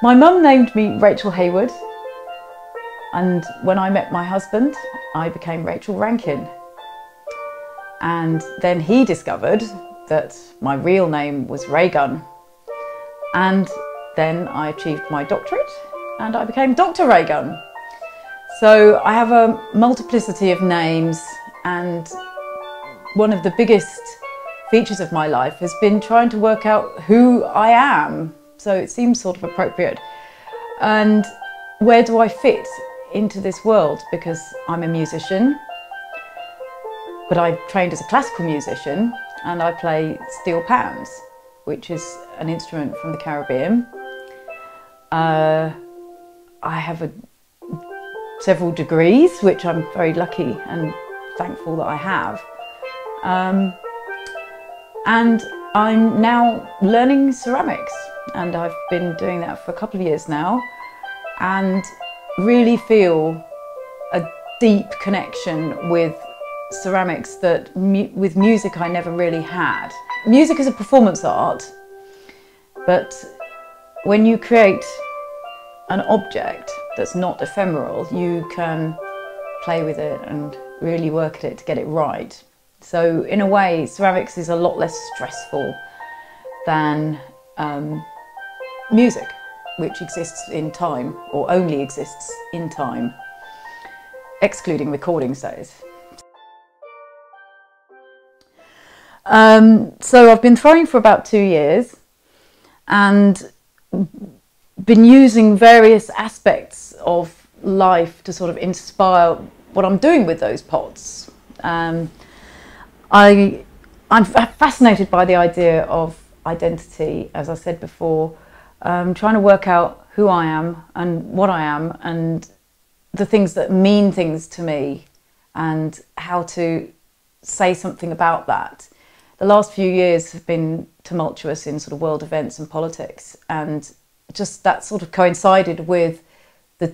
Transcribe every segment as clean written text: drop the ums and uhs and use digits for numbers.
My mum named me Rachel Hayward, and when I met my husband, I became Rachel Rankin. And then he discovered that my real name was Raygun. And then I achieved my doctorate and I became Dr Raygun. So I have a multiplicity of names, and one of the biggest features of my life has been trying to work out who I am. So it seems sort of appropriate. And where do I fit into this world? Because I'm a musician, but I trained as a classical musician and I play steel pans, which is an instrument from the Caribbean. I have several degrees, which I'm very lucky and thankful that I have. And I'm now learning ceramics, and I've been doing that for a couple of years now, and really feel a deep connection with ceramics that with music I never really had. Music is a performance art, but when you create an object that's not ephemeral, you can play with it and really work at it to get it right. So in a way, ceramics is a lot less stressful than music, which exists in time, or only exists in time, excluding recording days. So I've been throwing for about 2 years and been using various aspects of life to sort of inspire what I'm doing with those pots. I'm fascinated by the idea of identity, as I said before, trying to work out who I am and what I am and the things that mean things to me and how to say something about that. The last few years have been tumultuous in sort of world events and politics, and just that sort of coincided with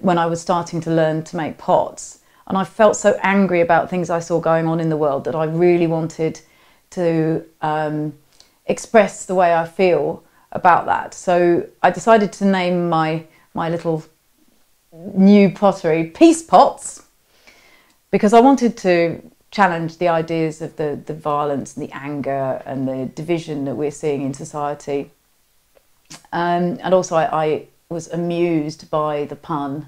when I was starting to learn to make pots. And I felt so angry about things I saw going on in the world that I really wanted to express the way I feel about that. So I decided to name my little new pottery Peace Pots, because I wanted to challenge the ideas of the violence and the anger and the division that we're seeing in society. And also I was amused by the pun,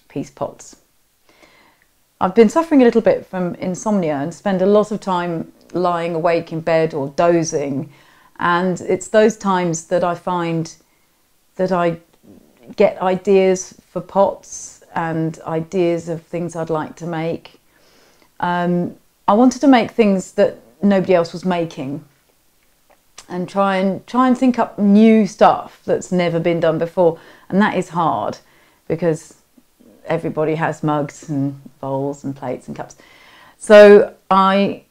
Peace Pots. I've been suffering a little bit from insomnia and spend a lot of time lying awake in bed or dozing, and it's those times that I find that I get ideas for pots and ideas of things I'd like to make. I wanted to make things that nobody else was making, and try and think up new stuff that's never been done before, and that is hard because everybody has mugs and bowls and plates and cups. So I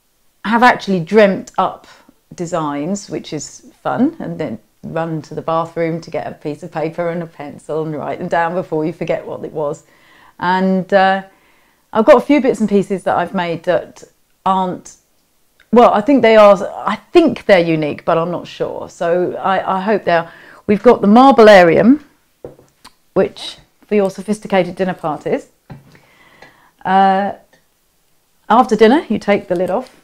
have actually dreamt up designs, which is fun, and then run to the bathroom to get a piece of paper and a pencil and write them down before you forget what it was. And I've got a few bits and pieces that I've made that aren't, well, I think they are, I think they're unique, but I'm not sure. So I hope they are. We've got the Marblarium, which for your sophisticated dinner parties. After dinner, you take the lid off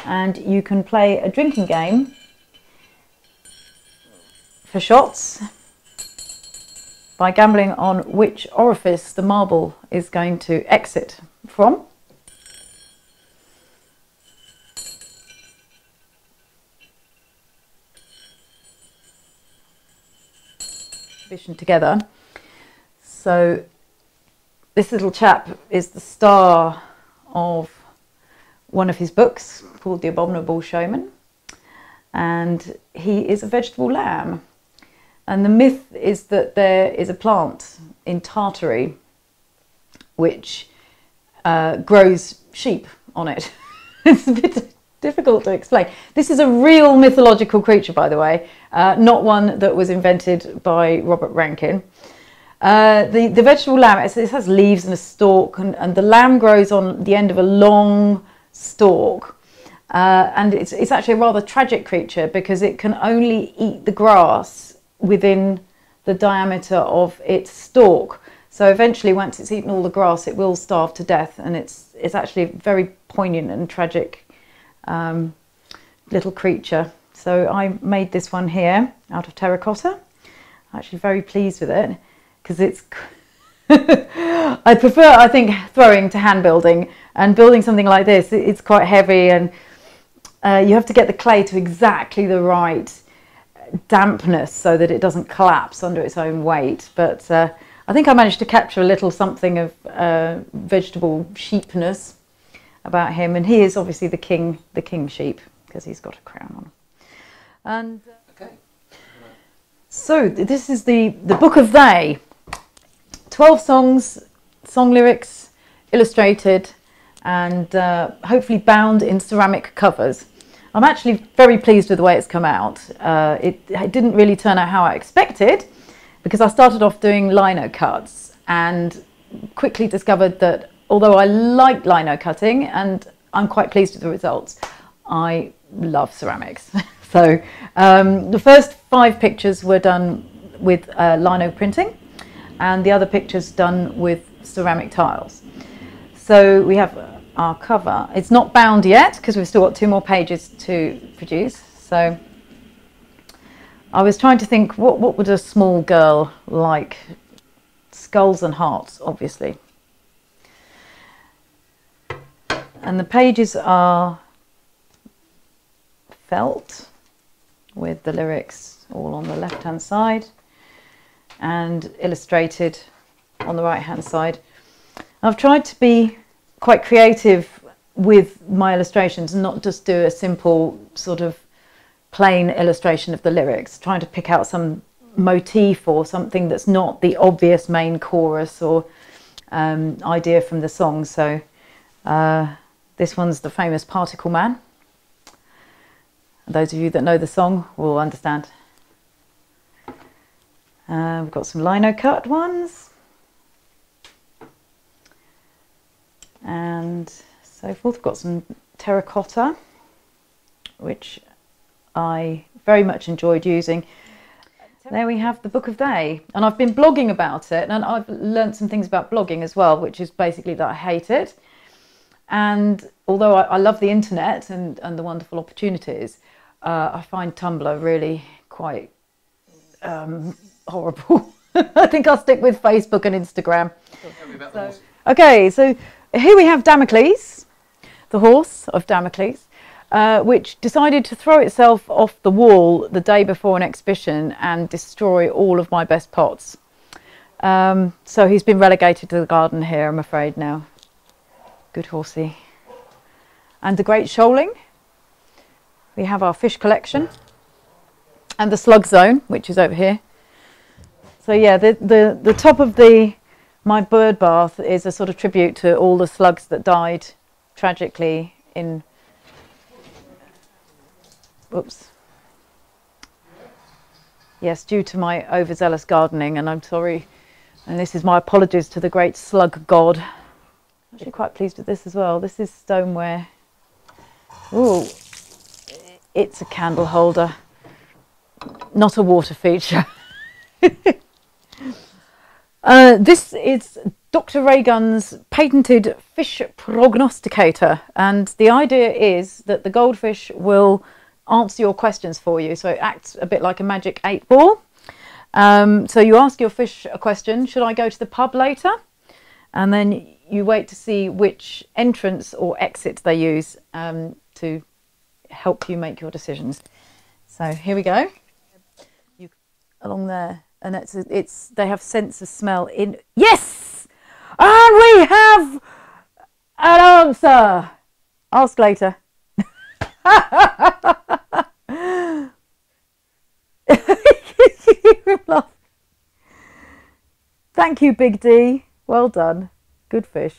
and you can play a drinking game for shots by gambling on which orifice the marble is going to exit from. Together. So this little chap is the star of one of his books called The Abominable Showman, and he is a vegetable lamb. And the myth is that there is a plant in Tartary which grows sheep on it. It's a bit difficult to explain. This is a real mythological creature, by the way, not one that was invented by Robert Rankin. The vegetable lamb, it has leaves and a stalk, and the lamb grows on the end of a long stalk. And it's actually a rather tragic creature because it can only eat the grass within the diameter of its stalk. So eventually, once it's eaten all the grass, it will starve to death, and it's actually a very poignant and tragic little creature. So I made this one here out of terracotta. I'm actually very pleased with it because it's I prefer, I think, throwing to hand building, and building something like this, it's quite heavy, and you have to get the clay to exactly the right dampness so that it doesn't collapse under its own weight. But I think I managed to capture a little something of vegetable sheepness about him, and he is obviously the king sheep because he's got a crown on. And okay. So this is the Book of They. 12 songs, song lyrics, illustrated, and hopefully bound in ceramic covers. I'm actually very pleased with the way it's come out. It didn't really turn out how I expected, because I started off doing lino cuts and quickly discovered that although I like lino cutting and I'm quite pleased with the results, I love ceramics. So the first 5 pictures were done with lino printing, and the other pictures done with ceramic tiles. So we have our cover. It's not bound yet because we've still got 2 more pages to produce. So I was trying to think, what would a small girl like? Skulls and hearts, obviously. And the pages are felt with the lyrics all on the left-hand side and illustrated on the right-hand side. I've tried to be quite creative with my illustrations and not just do a simple sort of plain illustration of the lyrics, trying to pick out some motif or something that's not the obvious main chorus or idea from the song. So this one's the famous Particle Man. Those of you that know the song will understand. We've got some lino cut ones and so forth. We've got some terracotta, which I very much enjoyed using. There we have the Book of They, and I've been blogging about it, and I've learned some things about blogging as well, which is basically that I hate it. And although I love the internet and the wonderful opportunities, I find Tumblr really quite horrible. I think I'll stick with Facebook and Instagram. Tell me about the horse. Okay, so here we have Damocles, the horse of Damocles, which decided to throw itself off the wall the day before an exhibition and destroy all of my best pots. So he's been relegated to the garden here, I'm afraid, now. Good horsey. And the Great Shoaling. We have our fish collection and the slug zone, which is over here. So yeah, the top of my bird bath is a sort of tribute to all the slugs that died tragically in, whoops, yes, due to my overzealous gardening, and I'm sorry, and this is my apologies to the great slug god. I'm actually quite pleased with this as well. This is stoneware. Ooh, it's a candle holder, not a water feature. This is Dr Raygun's patented fish prognosticator, and the idea is that the goldfish will answer your questions for you, so it acts a bit like a magic 8-ball. So you ask your fish a question: should I go to the pub later? And then you wait to see which entrance or exit they use to help you make your decisions. So here we go. You along there, and it's they have sense of smell in. Yes, and we have an answer. Ask later. Thank you, Big D. Well done. Good fish.